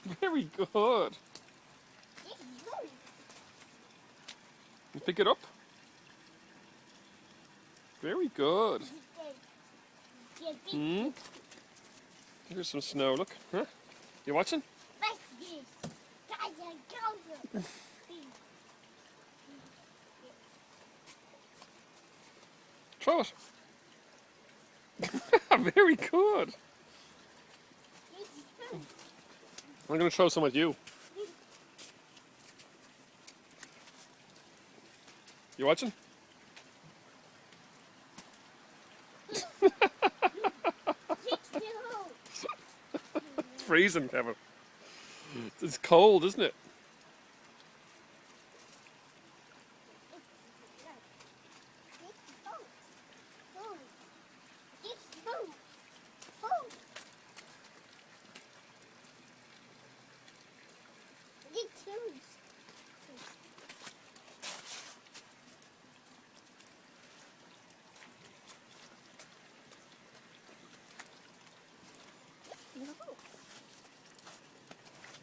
Very good. You pick it up. Very good. Here's some snow. Look. Huh? You watching? Throw it. Very good. I'm going to throw some at you. You watching? It's freezing, Kevin. It's cold, isn't it?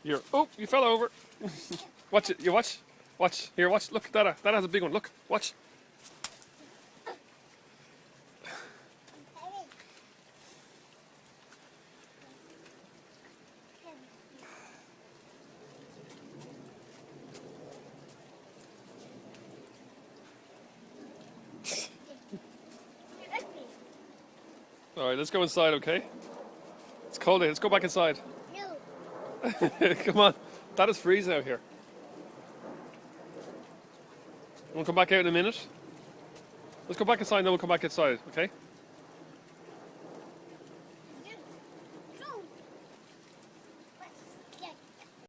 Here. Oh, you fell over. Watch it. You watch. Watch. Here, watch. Look, that has a big one. Look. Watch. All right, let's go inside, okay? It's cold here. Let's go back inside. Come on. That is freezing out here. You want to come back out in a minute? Let's go back inside and then we'll come back inside, okay?